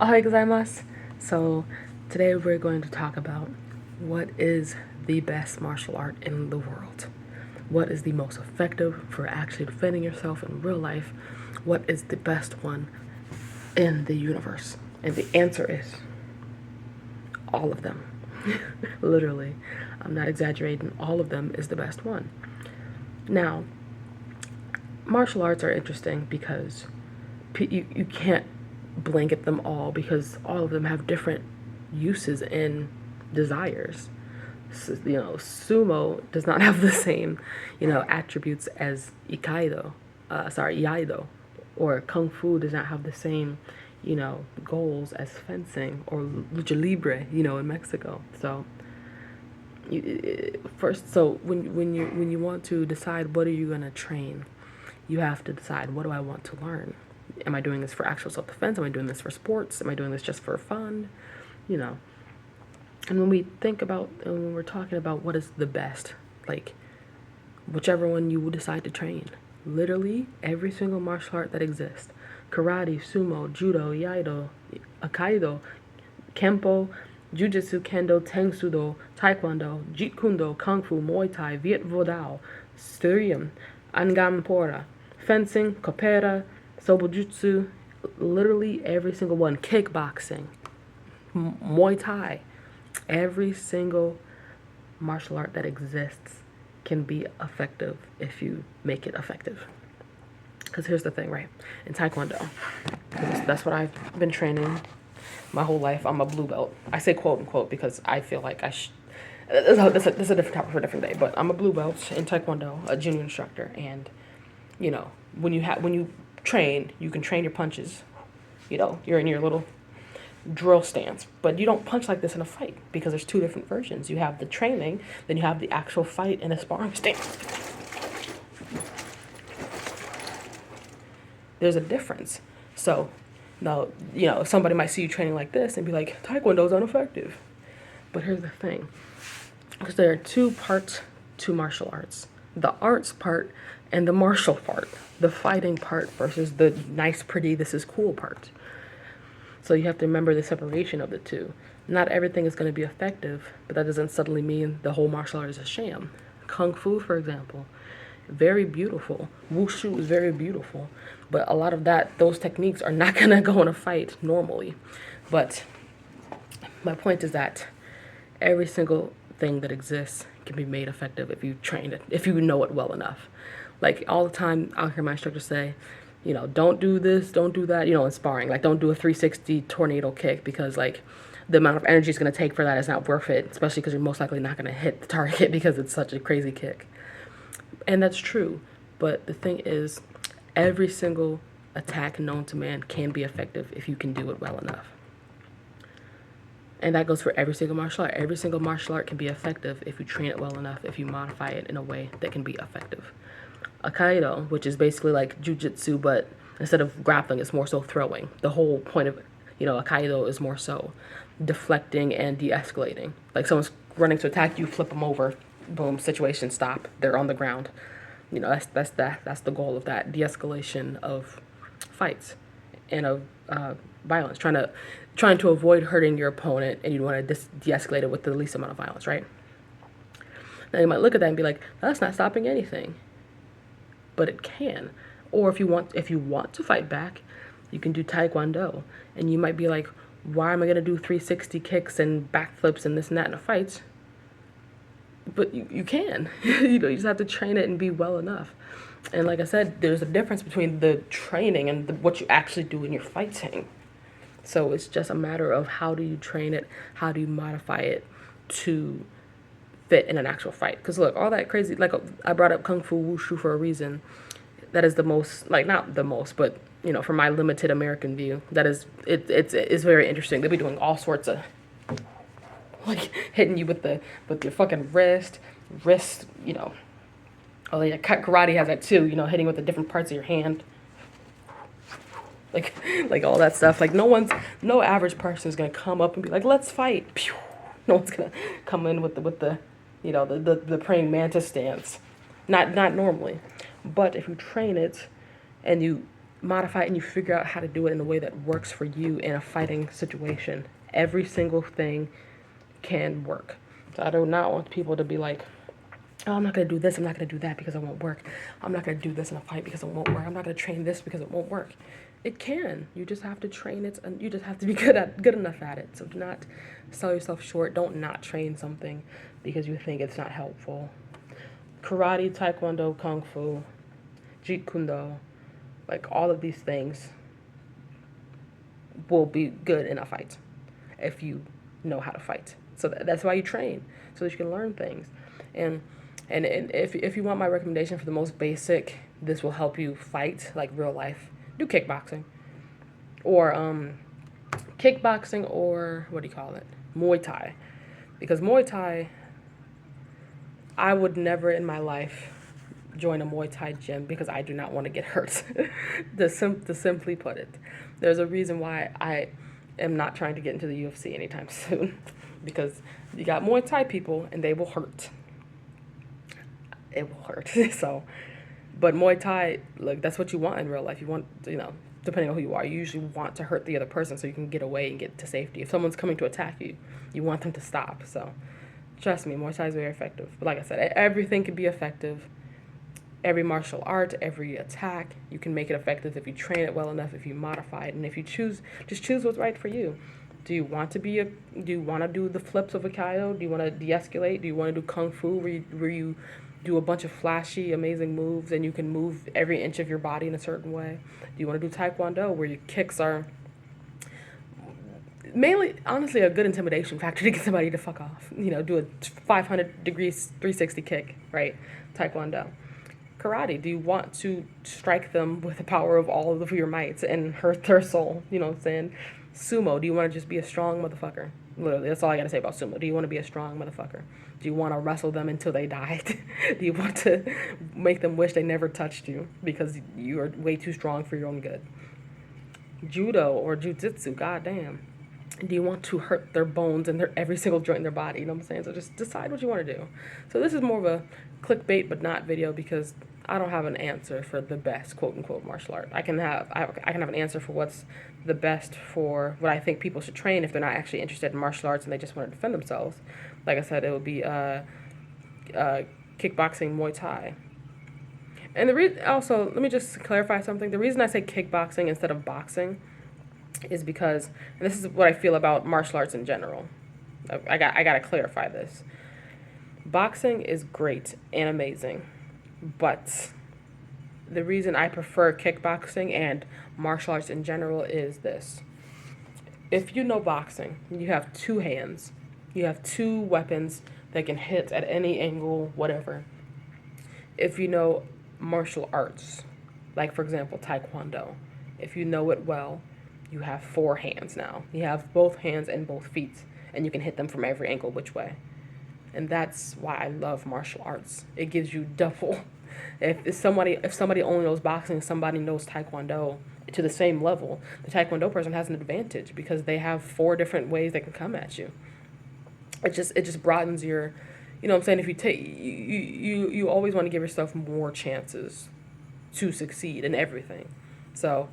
Ohayou gozaimasu. So today we're going to talk about what is the best martial art in the world. What is the most effective for actually defending yourself in real life? What is the best one in the universe? And the answer is all of them. Literally. I'm not exaggerating. All of them is the best one. Now, martial arts are interesting because you can't blanket them all because all of them have different uses and desires. So, sumo does not have the same, attributes as iaido, or kung fu does not have the same, goals as fencing or lucha libre, in Mexico. So so when you want to decide what are you gonna train, you have to decide, what do I want to learn? Am I doing this for actual self-defense? Am I doing this for sports? Am I doing this just for fun? You know. And when we're talking about what is the best, like whichever one you decide to train, literally every single martial art that exists, karate, sumo, judo, iaido, aikido, kempo, jujitsu, kendo, tengsudo, taekwondo, jeet kune do, kung fu, muay thai, viet vo dao, sturium, angampora, fencing, capoeira, sobojutsu, literally every single one, kickboxing, muay thai, every single martial art that exists can be effective if you make it effective. Because here's the thing, right? In taekwondo, that's what I've been training my whole life. I'm a blue belt. I say quote unquote because I feel like this is a different topic for a different day. But I'm a blue belt in taekwondo, a junior instructor, and when you train, you can train your punches. You're in your little drill stance, but you don't punch like this in a fight because there's two different versions. You have the training, then you have the actual fight in a sparring stance. There's a difference. So now, somebody might see you training like this and be like, Taekwondo's ineffective. But here's the thing. Because there are two parts to martial arts. The arts part and the martial part. The fighting part versus the nice, pretty, this is cool part. So you have to remember the separation of the two. Not everything is going to be effective, but that doesn't suddenly mean the whole martial art is a sham. Kung Fu, for example, very beautiful. Wushu is very beautiful, but a lot of those techniques are not gonna go in a fight normally. But my point is that every single thing that exists can be made effective if you train it, if you know it well enough. Like all the time, I'll hear my instructor say, don't do this, don't do that, in sparring. Like, don't do a 360 tornado kick because, like, the amount of energy it's going to take for that is not worth it, especially because you're most likely not going to hit the target because it's such a crazy kick. And that's true. But the thing is, every single attack known to man can be effective if you can do it well enough. And that goes for every single martial art. Every single martial art can be effective if you train it well enough, if you modify it in a way that can be effective. Aikido, which is basically like jujitsu, but instead of grappling, it's more so throwing. The whole point of, Aikido is more so deflecting and de-escalating. Like, someone's running to attack you, flip them over, boom, situation, stop. They're on the ground. That's the goal of that, de-escalation of fights and of violence. Trying to avoid hurting your opponent, and you want to de-escalate it with the least amount of violence, right? Now you might look at that and be like, that's not stopping anything. But it can. Or if you want to fight back, you can do taekwondo. And you might be like, why am I going to do 360 kicks and backflips and this and that in a fight? But you can. You just have to train it and be well enough. And like I said, there's a difference between the training and what you actually do in your fighting. So it's just a matter of how do you train it, how do you modify it to fit in an actual fight. Because look, all that crazy, like, I brought up Kung Fu Wushu for a reason. That is the most, like, not the most, but from my limited American view, that is, it's very interesting. They'll be doing all sorts of, like, hitting you with your fucking wrist, oh yeah, karate has that too, hitting with the different parts of your hand. Like all that stuff. Like, no average person is gonna come up and be like, let's fight. Pew! No one's gonna come in with the the praying mantis stance. Not normally. But if you train it and you modify it and you figure out how to do it in a way that works for you in a fighting situation, every single thing can work. So I do not want people to be like, oh, I'm not going to do this, I'm not going to do that because it won't work. I'm not going to do this in a fight because it won't work. I'm not going to train this because it won't work. It can. You just have to train it, and you just have to be good enough at it. So do not sell yourself short. Don't not train something because you think it's not helpful. Karate, Taekwondo, Kung Fu, Jeet Kune Do, like all of these things will be good in a fight if you know how to fight. So that's why you train, so that you can learn things. And if you want my recommendation for the most basic, this will help you fight like real life, do kickboxing. Or kickboxing, or what do you call it? Muay Thai. Because Muay Thai, I would never in my life join a Muay Thai gym because I do not want to get hurt. to simply put it. There's a reason why I am not trying to get into the UFC anytime soon. Because you got Muay Thai people and they will hurt. It will hurt. So, but Muay Thai, like, that's what you want in real life. You want, depending on who you are, you usually want to hurt the other person so you can get away and get to safety. If someone's coming to attack you, you want them to stop. So, trust me, Muay Thai is very effective. But like I said, everything can be effective. Every martial art, every attack, you can make it effective if you train it well enough, if you modify it, and if you choose what's right for you. Do you want to do the flips of a Kaido? Do you want to de-escalate? Do you want to do Kung Fu where you do a bunch of flashy, amazing moves and you can move every inch of your body in a certain way? Do you want to do Taekwondo where your kicks are mainly, honestly, a good intimidation factor to get somebody to fuck off? Do a 500 degrees 360 kick, right? Taekwondo. Karate, do you want to strike them with the power of all of your might and hurt their soul? You know what I'm saying? Sumo, do you want to just be a strong motherfucker? Literally, that's all I gotta say about sumo. Do you want to be a strong motherfucker? Do you want to wrestle them until they die? Do you want to make them wish they never touched you because you are way too strong for your own good? Judo or jujitsu, goddamn. Do you want to hurt their bones and every single joint in their body? You know what I'm saying? So just decide what you want to do. So this is more of a clickbait but not video because I don't have an answer for the best quote unquote martial art. I can have an answer for what's the best for what I think people should train if they're not actually interested in martial arts and they just want to defend themselves. Like I said, it would be kickboxing, Muay Thai. And also, let me just clarify something. The reason I say kickboxing instead of boxing is because, and this is what I feel about martial arts in general. I gotta clarify this. Boxing is great and amazing, but the reason I prefer kickboxing and martial arts in general is this. If you know boxing, you have two hands. You have two weapons that can hit at any angle, whatever. If you know martial arts, like for example, Taekwondo, if you know it well, you have four hands now. You have both hands and both feet, and you can hit them from every angle which way. And that's why I love martial arts. It gives you double. If somebody only knows boxing, somebody knows Taekwondo to the same level, the Taekwondo person has an advantage because they have four different ways they can come at you. It just broadens your, you know what I'm saying? If you take you always want to give yourself more chances to succeed in everything. So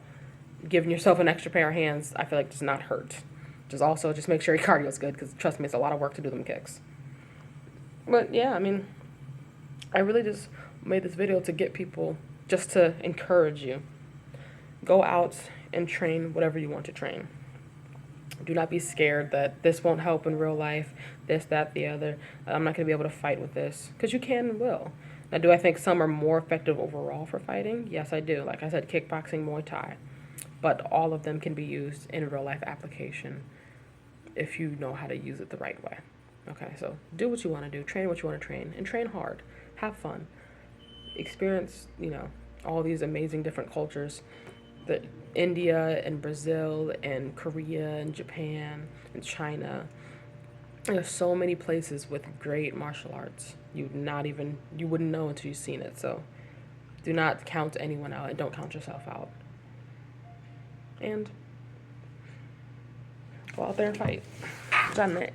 giving yourself an extra pair of hands, I feel like does not hurt. Just make sure your cardio is good because trust me, it's a lot of work to do them kicks. But yeah, I mean, I really just made this video to get people, just to encourage you. Go out and train whatever you want to train. Do not be scared that this won't help in real life, this, that, the other. I'm not going to be able to fight with this, because you can and will. Now, do I think some are more effective overall for fighting? Yes, I do. Like I said, kickboxing, Muay Thai. But all of them can be used in real life application if you know how to use it the right way. Okay, so do what you want to do, train what you want to train, and train hard. Have fun. Experience, all these amazing different cultures. India and Brazil and Korea and Japan and China. There's so many places with great martial arts. You wouldn't know until you've seen it. So do not count anyone out and don't count yourself out. And go out there and fight. Done it.